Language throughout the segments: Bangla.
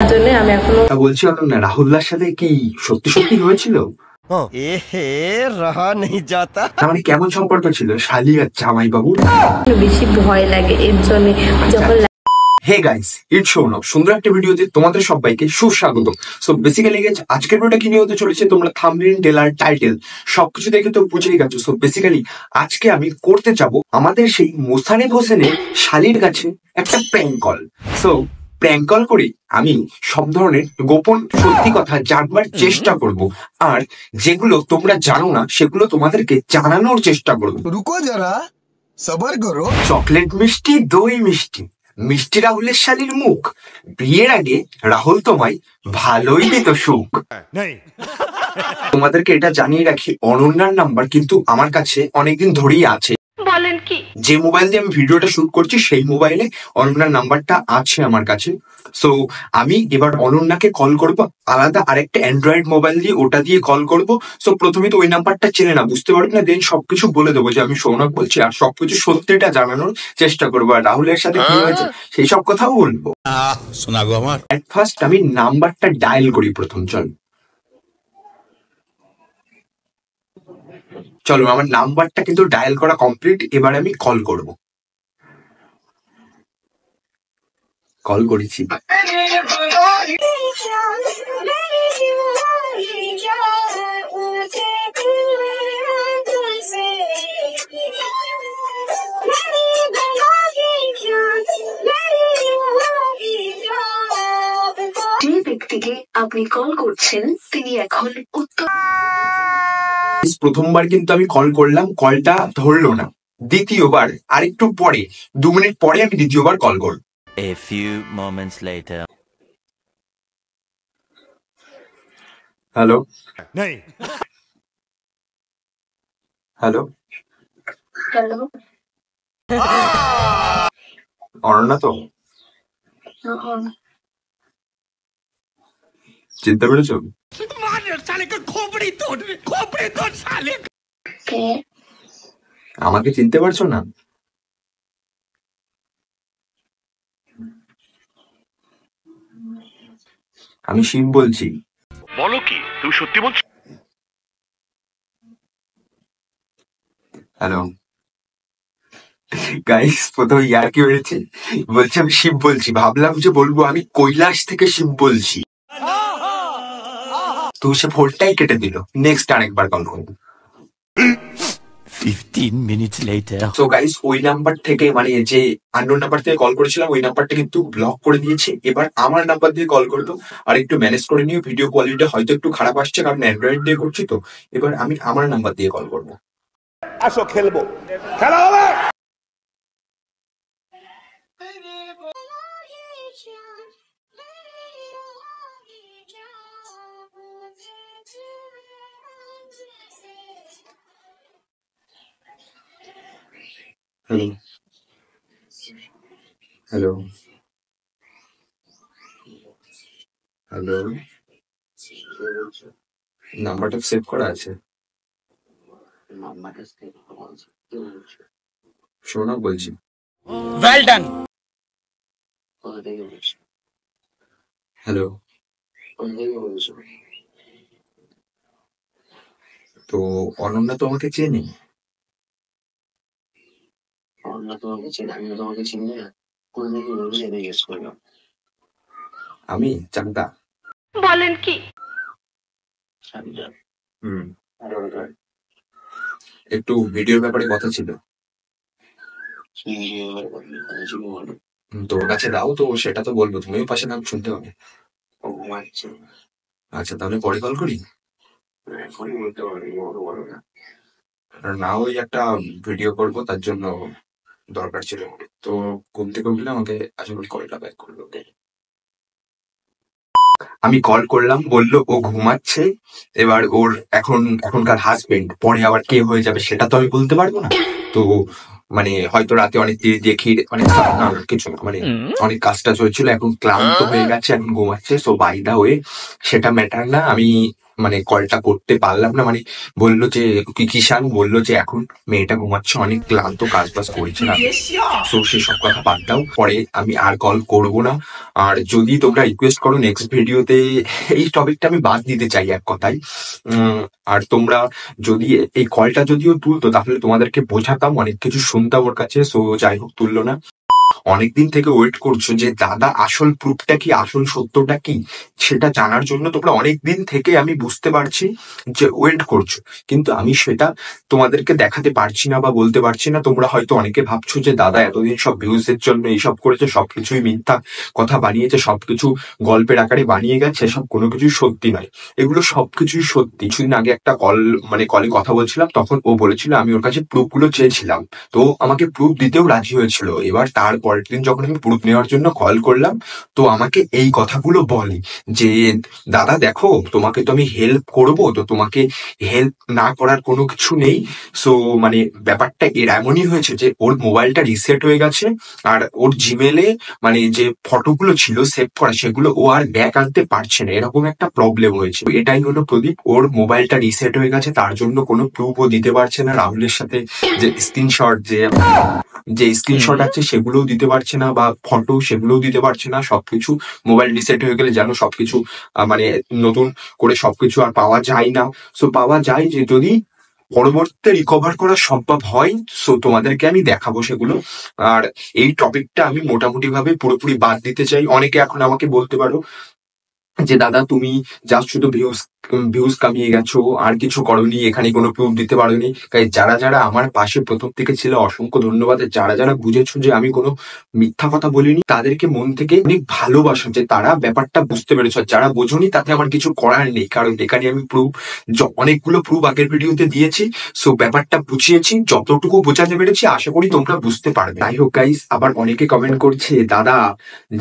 জন্য আমি এখনো বলছি না, রাহুলদার সাথে কি সত্যি সত্যি হয়েছিল? रहा नहीं जाता। মানে কেমন সম্পর্ক ছিল শালি আর জামাই বাবুর? বেশি ভয় লাগে এর জন্য যখন হে গাইস, ইটস সৌনক। সুন্দর একটা ভিডিওতে তোমাদের সবাইকে সুস্বাগতম। সো বেসিক্যালি আজকের ভিডিওটা কি নিয়ে হতে চলেছে তোমরা থাম্বনেল, ট্রেলার, টাইটেল সবকিছু দেখে তো বুঝেই গেছো। সো বেসিক্যালি আজকে আমি করতে যাব আমাদের সেই মোসানেব হোসেনের শালির কাছে একটা prank call. So prank call করে আমি সব ধরনের গোপন সত্যি কথা জানবার চেষ্টা করব, আর যেগুলো তোমরা জানো না সেগুলো তোমাদেরকে জানানোর চেষ্টা করবো। रुको जरा सबर करो। চকলেট মিষ্টি, দই মিষ্টি, মিষ্টি রাহুলের শালীর মুখ। বিয়ের আগে রাহুল তোমায় ভালোই দিত সুখ। তোমাদেরকে এটা জানিয়ে রাখি, অনন্যার নাম্বার কিন্তু আমার কাছে অনেকদিন ধরেই আছে। বলেন কি, যে মোবাইল দিয়ে আমি ভিডিওটা শুট করছি সেই মোবাইলে অনন্যার নাম্বারটা আছে আমার কাছে। সো আমি এবার অনন্যাকে কল করব, আলাদা আরেকটা অ্যান্ড্রয়েড মোবাইল দিয়ে, ওটা দিয়ে কল করব। সো প্রথমে তো ওই নাম্বারটা চেনে না, বুঝতে পারবে না, দেন সবকিছু বলে দেবো যে আমি সৌনক বলছি, আর সবকিছু সত্যিটা জানানোর চেষ্টা করবো, আর রাহুলের সাথে কি হয়েছে সেই সব কথাও বলবো। শোনা গো আমার। এট ফার্স্ট আমি নাম্বারটা ডায়াল করি প্রথম। চলো আমার নাম্বারটা কিন্তু ডায়াল করা কমপ্লিট। এবার আমি কল করব। কল করেছি। যে ব্যক্তিকে আপনি কল করছেন তিনি এখন উত্তর। প্রথমবার কিন্তু আমি কল করলাম, কলটা ধরলো না। দ্বিতীয়বার আরেকটু পরে, 2 মিনিট পরে আমি দ্বিতীয়বার কল করব। A few moments later. Hello नहीं। হ্যালো, হ্যালো, অনন্যা তো? চিনতে পেরেছো? কে? আমাকে চিনতে পারছো না? আমি শিব বলছি। বলো কি, তুমি সত্যি বলছো? হ্যালো গাইস, প্রথমে ইয়ার্কি বেড়েছে, বলছি আমি শিব বলছি। ভাবলাম যে বলবো আমি কৈলাস থেকে শিব বলছি, তো সে ফোনটাই কেটে দিল। নেক্সট আরেকবার কল করবো। 15 minutes later. সো গাইস, ওই নাম্বার থেকে, মানে যে আননোন নাম্বার থেকে কল করেছিলাম ওই নাম্বারটা কিন্তু ব্লক করে দিয়েছে। এবার আমার নাম্বার দিয়ে কল করলো, আর একটু ম্যানেজ করে নিও। ভিডিও কোয়ালিটিটা হয়তো একটু খারাপ আসছে কারণ অ্যান্ড্রয়েড দিয়ে করছি তো। এবার আমি আমার নাম্বার দিয়ে কল করবো। আসো খেলবো, খেলা হবে। হ্যালো হ্যালো হ্যালো, নাম্বারটা সেভ করা আছে? সৌনক বলছি। Well done. হ্যালো, তো অনন্যা তো আমাকে চেনে। আমি চাকদা। বলেন কি? হুম, একটু ভিডিওর ব্যাপারে কথা ছিল। তোর কাছে দাও তো, সেটা তো বলবো, তুমিও পাশে নাম শুনতে হবে। আচ্ছা, তাহলে পরে কল করি। না, ওই একটা ভিডিও করবো, তার জন্য দরকার ছিল। তো ঘুম থেকে উঠলে আমাকে আশা করি কলটা ব্যাক করলো। আমি কল করলাম, বললো ও ঘুমাচ্ছে। এবার ওর এখনকার হাজবেন্ড পরে আবার কে হয়ে যাবে সেটা তো আমি বলতে পারবো না। তো মানে হয়তো রাতে অনেক দেরি দেখি, মানে না, কিছু না, মানে অনেক কাজটা চলছিল, এখন ক্লান্ত হয়ে গেছে, এখন ঘুমাচ্ছে। সো বাই দা ওয়ে, সেটা ম্যাটার না। আমি মানে কলটা করতে পারলাম না। মানে বললো যে কিষান বললো যে এখন মেয়েটা ঘুমাচ্ছে, অনেক ক্লান্ত, কাজ বাজ করেছে না, তো সেসব কথা বাদ দাও, পরে আমি আর কল করব না। আর যদি তোমরা রিকোয়েস্ট করো নেক্সট ভিডিওতে এই টপিকটা আমি বাদ দিতে চাই এক কথায়। আর তোমরা যদি এই কলটা যদিও তুলতো তাহলে তোমাদেরকে বোঝাতাম, অনেক কিছু শুনতাম ওর কাছে। সো যাই হোক, তুললো না। অনেকদিন থেকে ওয়েট করছো যে দাদা আসল প্রুফটা কি, আসল সত্যটা কি, সেটা জানার জন্য তোমরা অনেকদিন থেকে, আমি বুঝতে পারছি যে ওয়েট করছো, কিন্তু আমি সেটা তোমাদেরকে দেখাতে পারছি না বা বলতে পারছি না। তোমরা হয়তো অনেকে ভাবছো যে দাদা এতদিন সব ভিউজের জন্য এইসব করেছে, সবকিছুই মিথ্যা কথা বানিয়েছে, সবকিছু গল্পের আকারে বানিয়ে গেছে, সব কোনো কিছুই সত্যি নয়। এগুলো সবকিছুই সত্যি। কিছুদিন আগে একটা কলে কথা বলছিলাম, তখন ও বলেছিল, আমি ওর কাছে প্রুফ গুলো চেয়েছিলাম, তো আমাকে প্রুফ দিতেও রাজি হয়েছিল। এবার তার পরের দিন যখন আমি প্রুফ নেওয়ার জন্য কল করলাম, তো আমাকে এই কথাগুলো বলে যে দাদা দেখো, তোমাকে তো আমি হেল্প করবো, তো তোমাকে হেল্প না করার কোনো কিছু নেই। সো মানে ব্যাপারটা এমনই হয়েছে যে ওর মোবাইলটা রিসেট হয়ে গেছে, আর ওর জিমেলে মানে যে ফটোগুলো ছিল সেভ করা, সেগুলো ও আর ব্যাক আনতে পারছে না, এরকম একটা প্রবলেম হয়েছে। এটাই হলো প্রদীপ, ওর মোবাইলটা রিসেট হয়ে গেছে, তার জন্য কোনো প্রুফও দিতে পারছে না। রাহুলের সাথে যে স্ক্রিনশট স্ক্রিনশট আছে সেগুলোও দিতে পারছে না, বা ফটো সেগুলোও দিতে পারছে না। সবকিছু মোবাইল রিসেট হয়ে গেলে যেন সবকিছু মানে নতুন করে সবকিছু আর পাওয়া যায় না। সো পাওয়া যায় যে যদি পরবর্তীতে রিকভার করা সম্ভব হয়, সো তোমাদেরকে আমি দেখাবো সেগুলো। আর এই টপিকটা আমি মোটামুটি ভাবে পুরোপুরি বাদ দিতে চাই। অনেকে এখন আমাকে বলতে পারো যে দাদা তুমি জাস্ট শুধু ভিউজ কামিয়ে গেছো, আর কিছু করোনি, এখানে কোনো প্রুফ দিতে পারোনি। যারা যারা আমার পাশে প্রথম থেকে ছিল অসংখ্য ধন্যবাদ। যারা যারা বুঝেছো যে আমি কোনো মিথ্যা কথা বলিনি, তাদেরকে মন থেকে অনেক ভালোবাসা, যে তারা ব্যাপারটা বুঝতে পেরেছো। যারা বোঝোনি তাতে আমার কিছু করার নেই, কারণ এখানে আমি অনেকগুলো প্রুফ আগের ভিডিওতে দিয়েছি। সো ব্যাপারটা বুঝিয়েছি, যতটুকু বোঝাতে পেরেছি, আশা করি তোমরা বুঝতে পারবে। যাই হোক গাইস, আবার অনেকে কমেন্ট করছে দাদা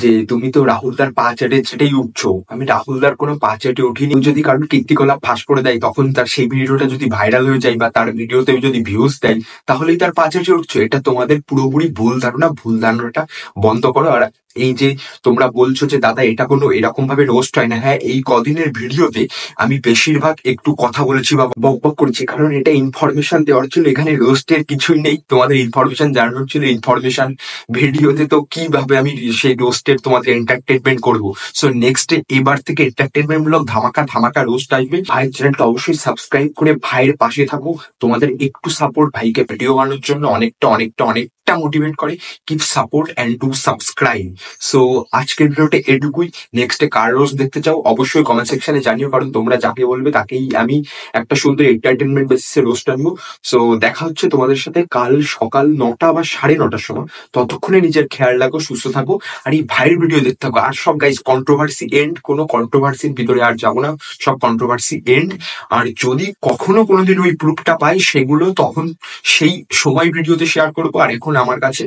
যে তুমি তো রাহুলদার পা চেটেই উঠছো। আমি রাহুলদার কোনো পা চেটে উঠিনি। যদি কারণ কীর্তিকলাপ ফাঁস করে দেয়, তখন তার সেই ভিডিওটা যদি ভাইরাল হয়ে যায় বা তার ভিডিওতে যদি ভিউজ দেয়, তাহলেই তার পা চেটে উঠছো। এটা তোমাদের পুরোপুরি ভুল ধারণা। ভুল ধারণাটা বন্ধ করো। আর এই যে তোমরা বলছো যে দাদা এটা কোনো এরকম ভাবে রোস্ট হয় না, হ্যাঁ এই কদিনের ভিডিওতে আমি বেশিরভাগ একটু কথা বলেছি বা বকবক করেছি, কারণ এটা ইনফরমেশন দেওয়ার ছিল। এখানে রোস্টের কিছুই নেই, তোমাদের ইনফরমেশন জানানোর ছিল। ইনফরমেশন ভিডিওতে তো কিভাবে আমি সেই রোস্টের তোমাদের এন্টারটেনমেন্ট করবো। সো নেক্সট এবার থেকে এন্টারটেনমেন্ট মূলক ধামাকা রোস্ট আসবে। ভাইয়ের চ্যানেলটা অবশ্যই সাবস্ক্রাইব করে ভাইয়ের পাশে থাকো। তোমাদের একটু সাপোর্ট ভাইকে ভিডিও বানানোর জন্য অনেকটা মোটিভেট করে। Keep support and do subscribe. So আজকের ভিডিওটা এটুকুই। নেক্সটে কার রোস্ট দেখতে চাও অবশ্যই কমেন্ট সেকশনে জানিও, কারণ তোমরা যাকে বলবে তাকেই আমি একটা সুন্দর এন্টারটেনমেন্ট বেসিসে রোস্ট আনবো। সো দেখা হচ্ছে তোমাদের সাথে কাল সকাল 9টা বা 9:30টার সময়। ততক্ষণে নিজের খেয়াল রাখো, সুস্থ থাকো, আর এই ভাইয়ের ভিডিও দেখতে থাকো। আর সব গাইস কন্ট্রোভার্সি এন্ড, কোনো কন্ট্রোভার্সির ভিতরে আর যাবো না, সব কন্ট্রোভার্সি এন্ড। আর যদি কখনো কোনোদিন ওই প্রুফটা পাই, সেগুলো তখন সেই সময় ভিডিওতে শেয়ার করবো। আর এখন আমার কাছে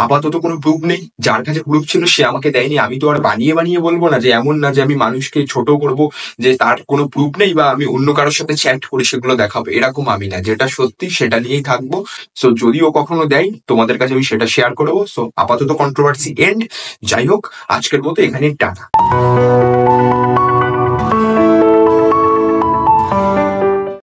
আপাতত কোনো প্রুফ নেই। যার কাছে প্রুফ ছিল সে আমাকে দেয়নি। আমি তো আর বানিয়ে বলবো না, যে এমন না যে আমি মানুষকে ছোট করব, যে তার কোনো প্রুফ নেই বা আমি অন্য কারোর সাথে চ্যাট করে সেগুলো দেখাবো, এরকম আমি না। যেটা সত্যি সেটা নিয়েই থাকবো। সো যদিও কখনো দেয় তোমাদের কাছে আমি সেটা শেয়ার করবো। সো আপাতত কন্ট্রোভার্সি এন্ড। যাই হোক, আজকের মতো এখানে টাটা।